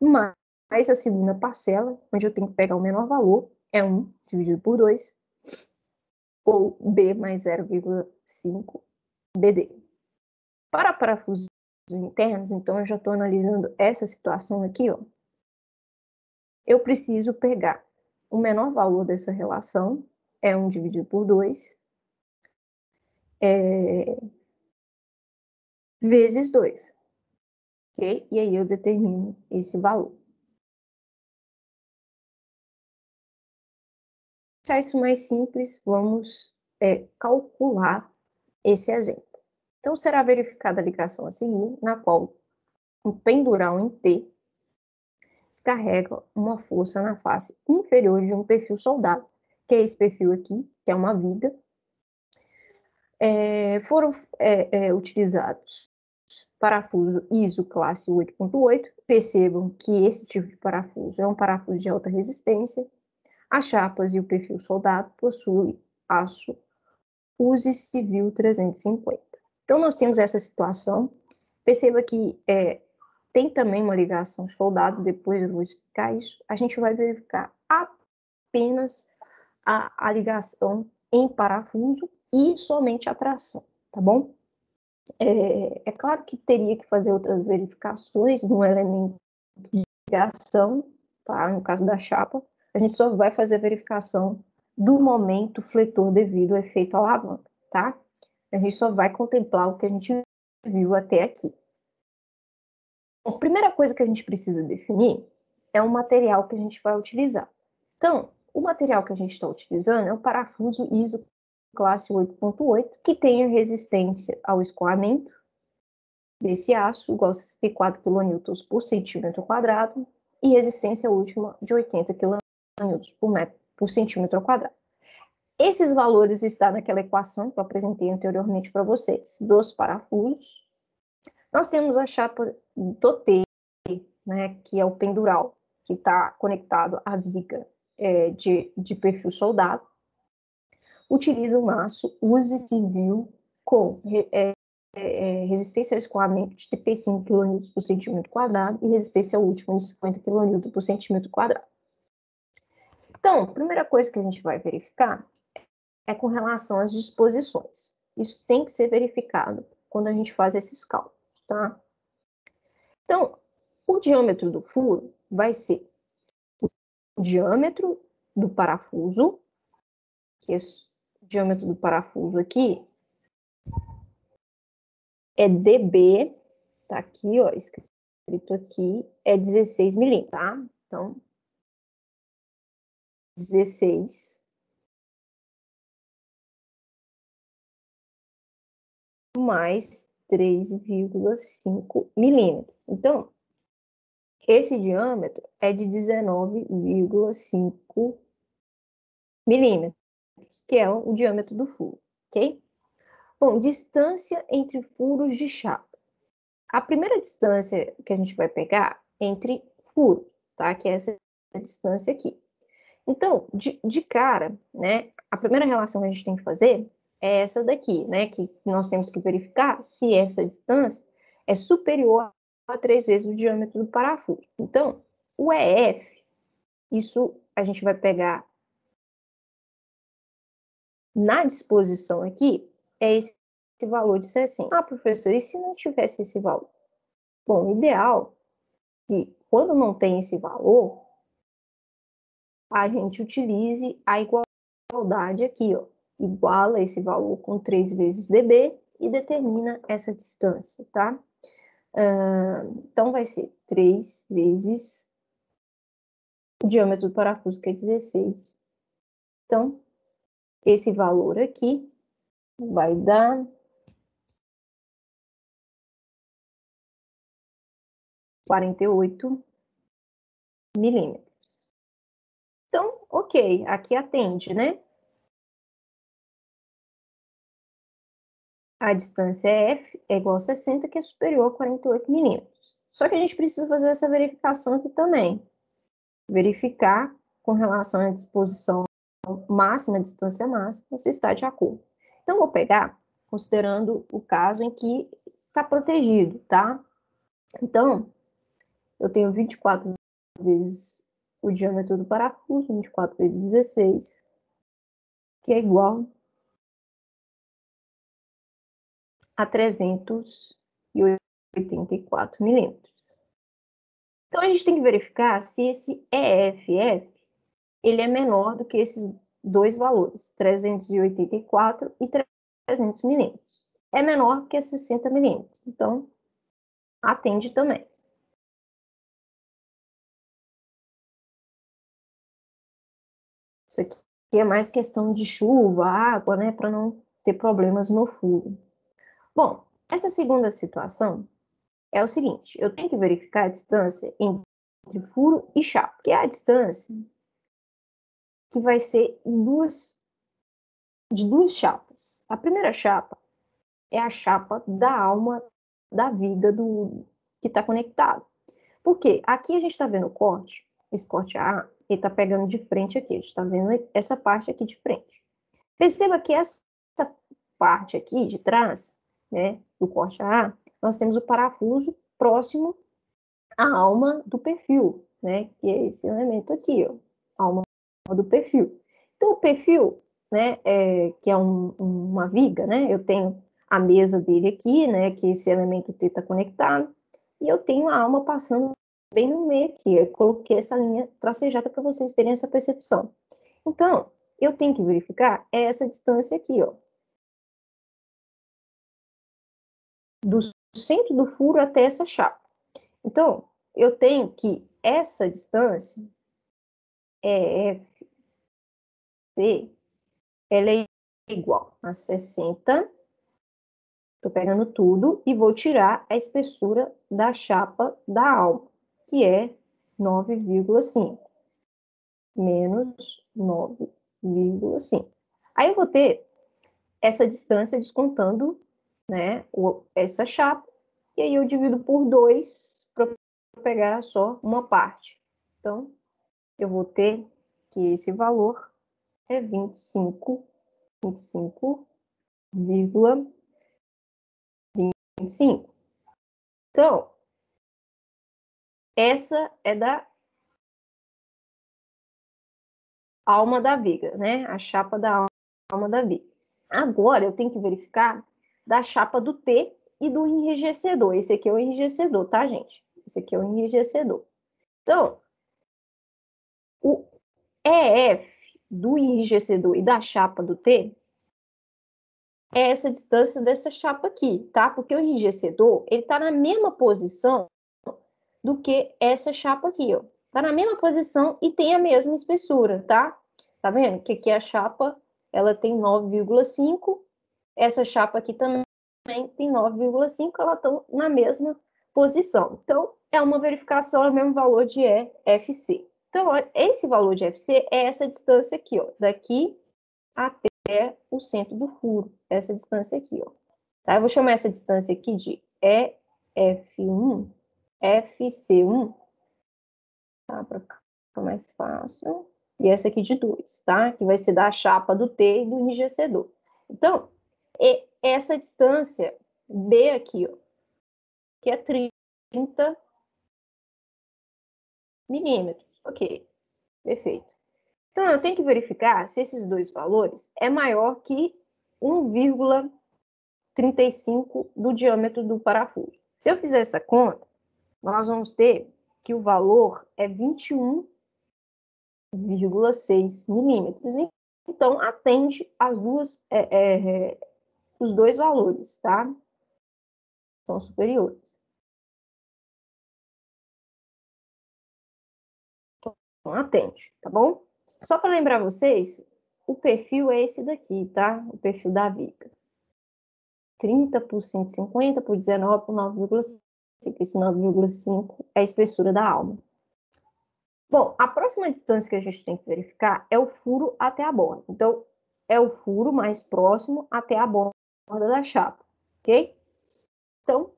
Mais a segunda parcela, onde eu tenho que pegar o menor valor, é 1 dividido por 2, ou B mais 0,5 BD. Para parafusos internos, então eu já estou analisando essa situação aqui, ó. Eu preciso pegar o menor valor dessa relação, é 1 dividido por 2, vezes 2, ok? E aí eu determino esse valor. Para isso mais simples, vamos calcular esse exemplo. Então, será verificada a ligação a seguir, na qual um pendural em T descarrega uma força na face inferior de um perfil soldado, que é esse perfil aqui, que é uma viga. Foram utilizados parafuso ISO classe 8.8. Percebam que esse tipo de parafuso é um parafuso de alta resistência. As chapas e o perfil soldado possuem aço USE Civil 350. Então, nós temos essa situação. Perceba que tem também uma ligação soldado, depois eu vou explicar isso. A gente vai verificar apenas a ligação em parafuso e somente a tração, tá bom? É claro que teria que fazer outras verificações no elemento de ligação, tá? No caso da chapa, a gente só vai fazer a verificação do momento fletor devido ao efeito alavanca, tá? A gente só vai contemplar o que a gente viu até aqui. A primeira coisa que a gente precisa definir é o material que a gente vai utilizar. Então, o material que a gente está utilizando é o parafuso ISO classe 8.8, que tem a resistência ao escoamento desse aço, igual a 64 kN por centímetro quadrado, e resistência última de 80 kN por centímetro quadrado. Esses valores estão naquela equação que eu apresentei anteriormente para vocês, dos parafusos. Nós temos a chapa do T, né, que é o pendural, que está conectado à viga de perfil soldado. Utiliza um aço USE Civil com resistência ao escoamento de 35 kN por centímetro quadrado e resistência última de 50 kN por centímetro quadrado. Então, a primeira coisa que a gente vai verificar é com relação às disposições. Isso tem que ser verificado quando a gente faz esses cálculos, tá? Então, o diâmetro do furo vai ser o diâmetro do parafuso, que esse diâmetro do parafuso aqui é dB, tá aqui, ó, escrito aqui, é 16 milímetros, tá? Então, 16 mais 3,5 milímetros. Então, esse diâmetro é de 19,5 milímetros, que é o diâmetro do furo, ok? Bom, distância entre furos de chapa. A primeira distância que a gente vai pegar entre furos, tá? Que é essa distância aqui. Então, de cara, né, a primeira relação que a gente tem que fazer é essa daqui, né, que nós temos que verificar se essa distância é superior a 3 vezes o diâmetro do parafuso. Então, o EF, isso a gente vai pegar na disposição aqui, é esse valor de 60. Ah, professor, e se não tivesse esse valor? Bom, o ideal é que, quando não tem esse valor, a gente utilize a igualdade aqui, ó. Iguala esse valor com 3 vezes dB e determina essa distância, tá? Então, vai ser 3 vezes o diâmetro do parafuso, que é 16. Então, esse valor aqui vai dar 48 milímetros. Então, ok, aqui atende, né? A distância F é igual a 60, que é superior a 48 milímetros. Só que a gente precisa fazer essa verificação aqui também. Verificar com relação à disposição máxima, a distância máxima, se está de acordo. Então, vou pegar, considerando o caso em que está protegido, tá? Então, eu tenho 24 vezes o diâmetro do parafuso, 24 vezes 16, que é igual a 384 milímetros. Então, a gente tem que verificar se esse EFF ele é menor do que esses dois valores, 384 e 300 milímetros. É menor que 60 milímetros. Então, atende também. Isso aqui é mais questão de chuva, água, né, para não ter problemas no furo. Bom, essa segunda situação é o seguinte, eu tenho que verificar a distância entre furo e chapa, que é a distância que vai ser de duas chapas. A primeira chapa é a chapa da alma da viga do que está conectado. Por quê? Aqui a gente está vendo o corte, esse corte A, ele está pegando de frente aqui, a gente está vendo essa parte aqui de frente. Perceba que essa parte aqui de trás, né, do corte A, nós temos o parafuso próximo à alma do perfil, né, que é esse elemento aqui, ó, a alma do perfil. Então, o perfil, né, que é uma viga, né, eu tenho a mesa dele aqui, né, que esse elemento T está conectado, e eu tenho a alma passando bem no meio aqui. Eu coloquei essa linha tracejada para vocês terem essa percepção. Então, eu tenho que verificar essa distância aqui, ó, do centro do furo até essa chapa. Então, eu tenho que essa distância, EFC, ela é igual a 60. Estou pegando tudo e vou tirar a espessura da chapa da alma, que é 9,5. Menos 9,5. Aí eu vou ter essa distância descontando, né, essa chapa, e aí eu divido por 2 para pegar só uma parte. Então, eu vou ter que esse valor é 25,25. Então, essa é da alma da viga, né? A chapa da alma da viga. Agora eu tenho que verificar da chapa do T e do enrijecedor. Esse aqui é o enrijecedor, tá, gente? Esse aqui é o enrijecedor. Então, o EF do enrijecedor e da chapa do T é essa distância dessa chapa aqui, tá? Porque o enrijecedor, ele tá na mesma posição do que essa chapa aqui, ó. Tá na mesma posição e tem a mesma espessura, tá? Tá vendo? Que aqui a chapa, ela tem 9,5. Essa chapa aqui também tem 9,5, elas estão na mesma posição. Então, é uma verificação, é o mesmo valor de EFC. Então, esse valor de EFC é essa distância aqui, ó, daqui até o centro do furo, essa distância aqui, ó. Tá? Eu vou chamar essa distância aqui de EF1, FC1, tá? Para ficar mais fácil. e essa aqui de 2, tá? Que vai ser da chapa do T e do enrijecedor. Então, essa distância B aqui, ó, que é 30 milímetros. Ok, perfeito. Então, eu tenho que verificar se esses dois valores é maior que 1,35 do diâmetro do parafuso. Se eu fizer essa conta, nós vamos ter que o valor é 21,6 milímetros. Então, atende os dois valores, tá? São superiores. Então, atende, tá bom? Só para lembrar vocês, o perfil é esse daqui, tá? O perfil da viga. 30 por 150 por 19 por 9,5. Esse 9,5 é a espessura da alma. Bom, a próxima distância que a gente tem que verificar é o furo até a borda. Então, é o furo mais próximo até a borda da chapa, ok? Então,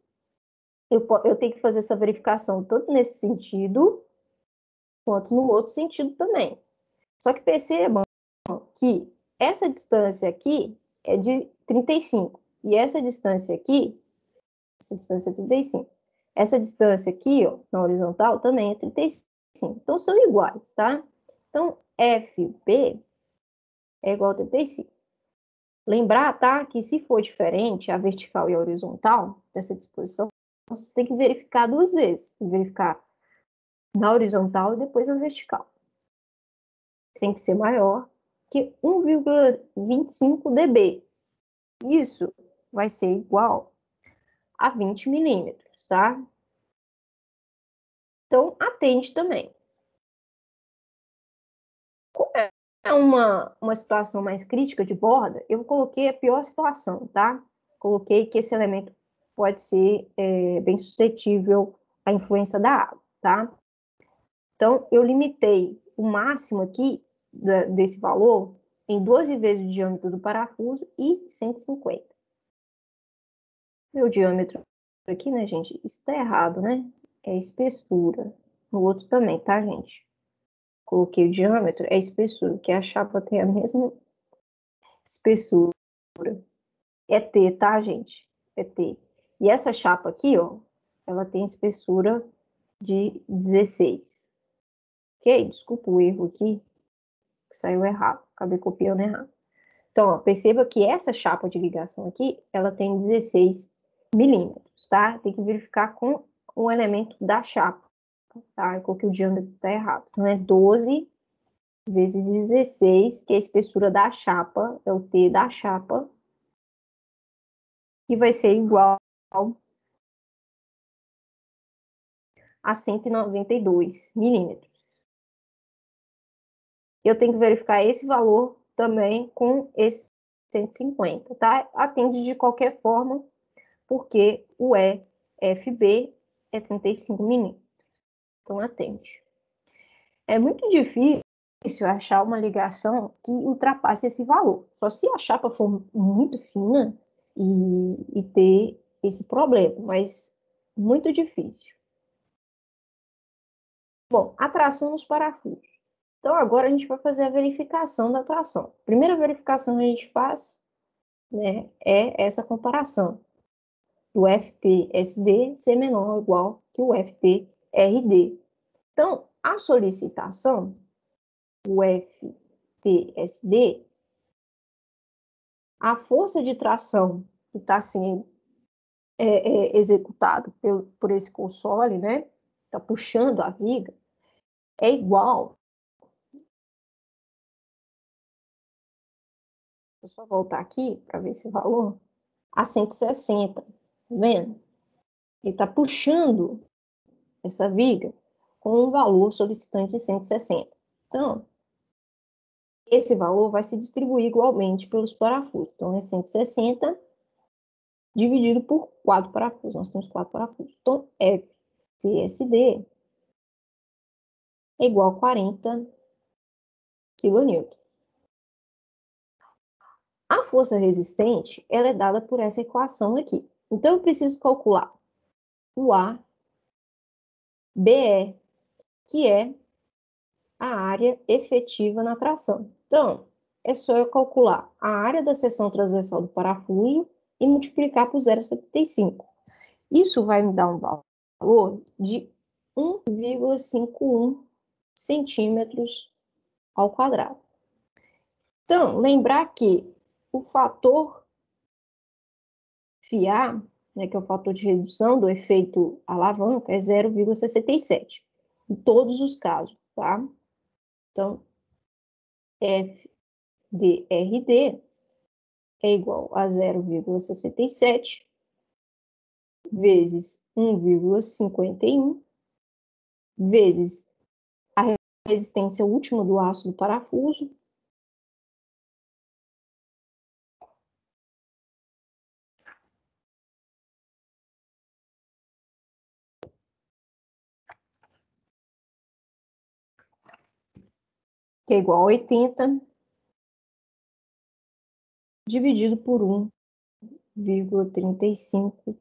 eu tenho que fazer essa verificação tanto nesse sentido, quanto no outro sentido também. Só que percebam que essa distância aqui é de 35, e essa distância aqui, essa distância é 35. Essa distância aqui, ó, na horizontal, também é 35. Então, são iguais, tá? Então, FB é igual a 35. Lembrar, tá, que se for diferente, a vertical e a horizontal, dessa disposição, você tem que verificar duas vezes. Verificar na horizontal e depois na vertical. Tem que ser maior que 1,25 dB. Isso vai ser igual a 20 milímetros, tá? Então, atende também. Como é uma situação mais crítica de borda, eu coloquei a pior situação, tá? Coloquei que esse elemento pode ser bem suscetível à influência da água, tá? Então, eu limitei o máximo aqui desse valor em 12 vezes o diâmetro do parafuso e 150. Meu diâmetro aqui, né, gente? Isso tá errado, né? É espessura. No outro também, tá, gente? Coloquei o diâmetro, é espessura, que a chapa tem a mesma espessura. É T, tá, gente? É T. E essa chapa aqui, ó, ela tem espessura de 16. Ok? Desculpa o erro aqui, que saiu errado. Acabei copiando errado. Então, ó, perceba que essa chapa de ligação aqui, ela tem 16 milímetros, tá? Tem que verificar com o elemento da chapa, tá? Eu coloquei o diâmetro tá errado. Então, é 12 vezes 16, que é a espessura da chapa, é o T da chapa, que vai ser igual a 192 milímetros. Eu tenho que verificar esse valor também com esse 150, tá? Atende de qualquer forma, porque o EFB é 35 milímetros. Então, atende. É muito difícil achar uma ligação que ultrapasse esse valor. Só se a chapa for muito fina e ter esse problema, mas muito difícil. Bom, atração nos parafusos. Então, agora a gente vai fazer a verificação da tração. A primeira verificação que a gente faz, né, é essa comparação do FT-SD ser menor ou igual que o FT-RD. Então, a solicitação, o FT-SD, a força de tração que está sendo executado por esse console, né, está puxando a viga, é igual. Vou só voltar aqui para ver esse valor. A 160, tá vendo? Ele está puxando essa viga com um valor solicitante de 160. Então, esse valor vai se distribuir igualmente pelos parafusos. Então, é 160 dividido por 4 parafusos. Nós temos 4 parafusos. Então, FTSD é igual a 40 kN. A força resistente, ela é dada por essa equação aqui. Então, eu preciso calcular o A, BE, que é a área efetiva na tração. Então, é só eu calcular a área da seção transversal do parafuso e multiplicar por 0,75. Isso vai me dar um valor de 1,51 centímetros ao quadrado. Então, lembrar que o fator FIA, né, que é o fator de redução do efeito alavanca, é 0,67 em todos os casos, tá? Então, FDRD é igual a 0,67 vezes 1,51 vezes a resistência última do aço do parafuso, que é igual a 80, dividido por 1,35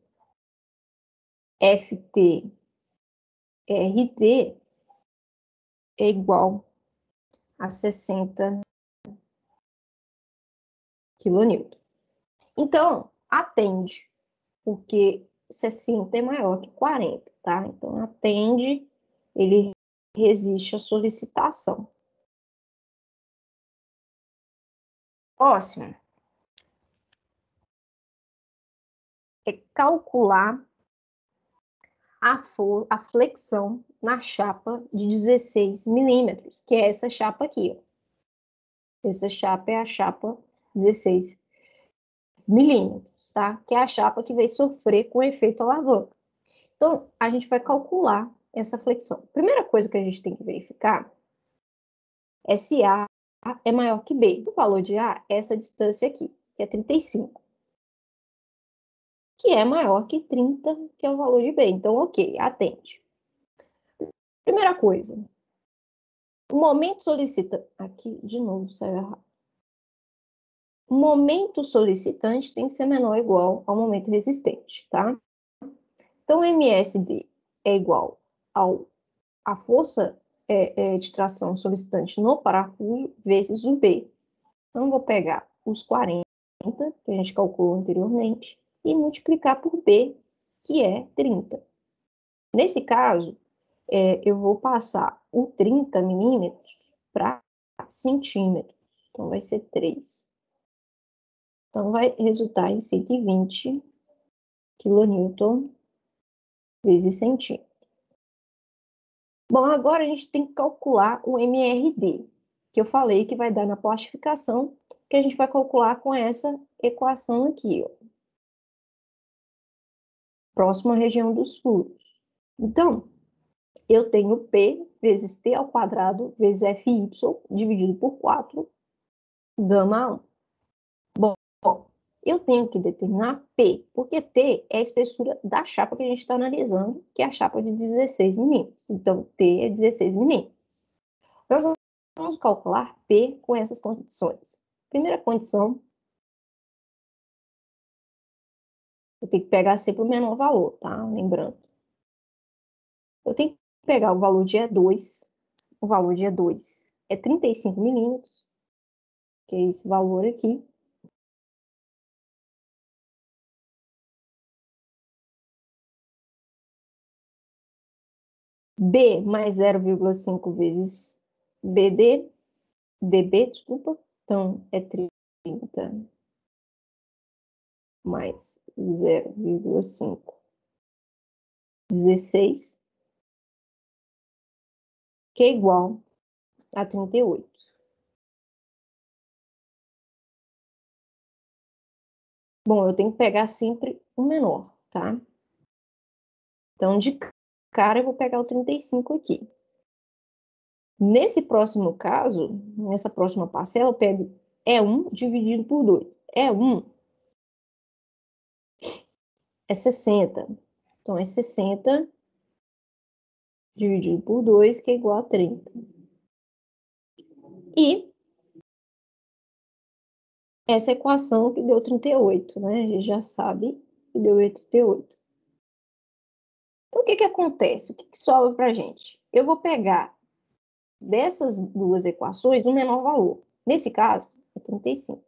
FTRD é igual a 60 kN. Então, atende, porque 60 é maior que 40, tá? Então, atende, ele resiste à solicitação. Próximo é calcular a flexão na chapa de 16 milímetros, que é essa chapa aqui, ó. Essa chapa é a chapa 16 milímetros, tá? Que é a chapa que vai sofrer com o efeito alavanca. Então, a gente vai calcular essa flexão. Primeira coisa que a gente tem que verificar é se A é maior que B. O valor de A é essa distância aqui, que é 35, que é maior que 30, que é o valor de B. Então, ok, atende. Primeira coisa, o momento solicitante... Aqui, de novo, saiu errado. O momento solicitante tem que ser menor ou igual ao momento resistente, tá? Então, MSD é igual à força de tração solicitante no parafuso vezes o B. Então, vou pegar os 40, que a gente calculou anteriormente, e multiplicar por B, que é 30. Nesse caso, eu vou passar o 30 milímetros para centímetros. Então, vai ser 3. Então, vai resultar em 120 kN vezes centímetro. Bom, agora a gente tem que calcular o MRD, que eu falei que vai dar na plastificação, que a gente vai calcular com essa equação aqui, ó. Próxima região dos furos. Então, eu tenho P vezes T ao quadrado vezes FY dividido por 4, gama 1. Bom, eu tenho que determinar P, porque T é a espessura da chapa que a gente está analisando, que é a chapa de 16 milímetros. Então, T é 16 milímetros. Nós vamos calcular P com essas condições. Primeira condição, eu tenho que pegar sempre o menor valor, tá? Lembrando. Eu tenho que pegar o valor de E2. O valor de E2 é 35 milímetros, que é esse valor aqui. B mais 0,5 vezes DB, desculpa. Então, é 30 mais 0,5, 16, que é igual a 38. Bom, eu tenho que pegar sempre o menor, tá? Então, de cara, eu vou pegar o 35 aqui. Nesse próximo caso, nessa próxima parcela, eu pego E1 dividido por 2. E1 é 60. Então, é 60 dividido por 2, que é igual a 30. E essa equação que deu 38, né? A gente já sabe que deu 38. Então, o que que acontece? O que que sobra para a gente? Eu vou pegar dessas duas equações o menor valor. Nesse caso, é 35.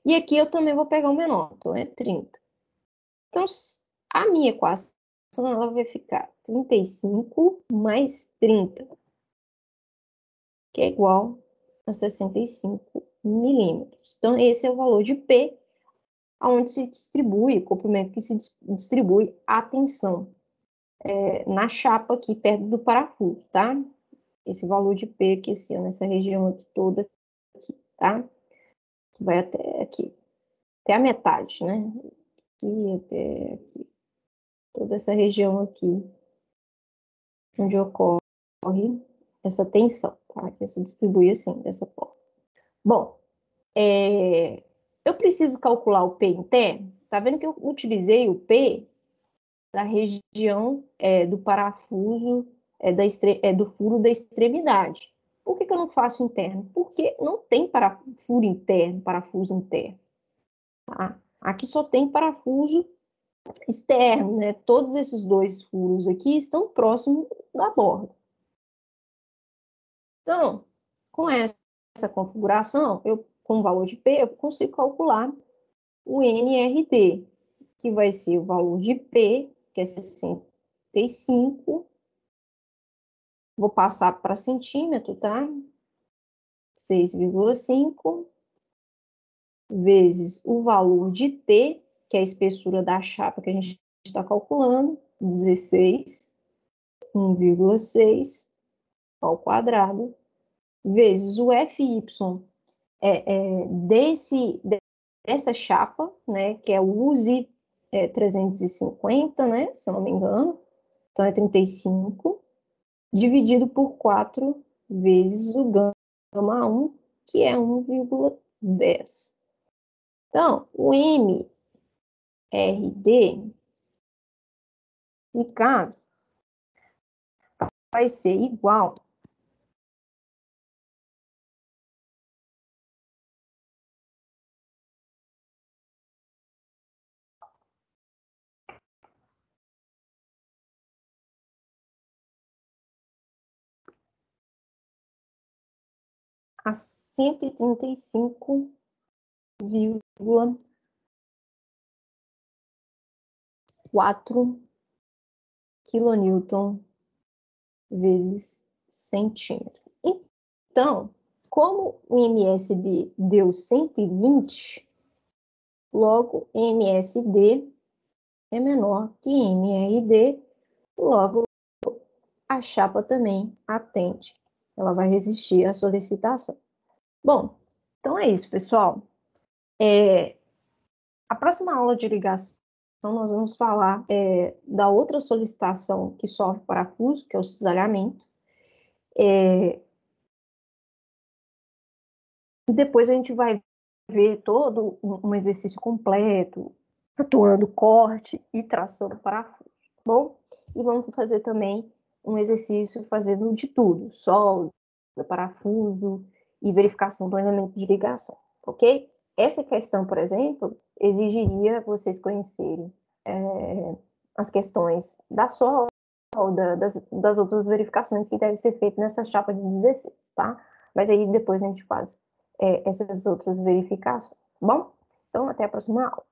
E aqui eu também vou pegar o menor, então é 30. Então, a minha equação ela vai ficar 35 mais 30, que é igual a 65 milímetros. Então, esse é o valor de P, onde se distribui, o comprimento que se distribui a tensão na chapa aqui, perto do parafuso, tá? Esse valor de P aqui, assim, nessa região aqui toda, aqui, tá? Que vai até aqui, até a metade, né? Aqui até aqui. Toda essa região aqui, onde ocorre essa tensão, tá? Que se distribui assim, dessa forma. Bom, eu preciso calcular o P interno. Tá vendo que eu utilizei o P da região do parafuso, do furo da extremidade. Por que eu não faço interno? Porque não tem furo interno, parafuso interno. Tá? Aqui só tem parafuso externo, né? Todos esses dois furos aqui estão próximos da borda. Então, com essa configuração, com o valor de P, eu consigo calcular o NRD, que vai ser o valor de P, que é 65. Vou passar para centímetro, tá? 6,5 vezes o valor de T, que é a espessura da chapa que a gente está calculando, 16, 1,6 ao quadrado, vezes o FY dessa chapa, né, que é o USI 350, né, se eu não me engano, então é 35, dividido por 4 vezes o gama 1, que é 1,10. Então, o MRD, nesse caso, vai ser igual a 135,4 kN vezes centímetro. Então, como o MSD deu 120, logo MSD é menor que MRD, logo a chapa também atende. Ela vai resistir à solicitação. Bom, então é isso, pessoal. A próxima aula de ligação, nós vamos falar da outra solicitação que sofre parafuso, que é o cisalhamento. E depois a gente vai ver todo um exercício completo, atuando corte e tração do parafuso, tá bom? E vamos fazer também um exercício fazendo de tudo, solda, parafuso e verificação do elemento de ligação, ok? Essa questão, por exemplo, exigiria vocês conhecerem as questões da solda, das outras verificações que devem ser feitas nessa chapa de 16, tá? Mas aí depois a gente faz essas outras verificações, tá bom? Então, até a próxima aula.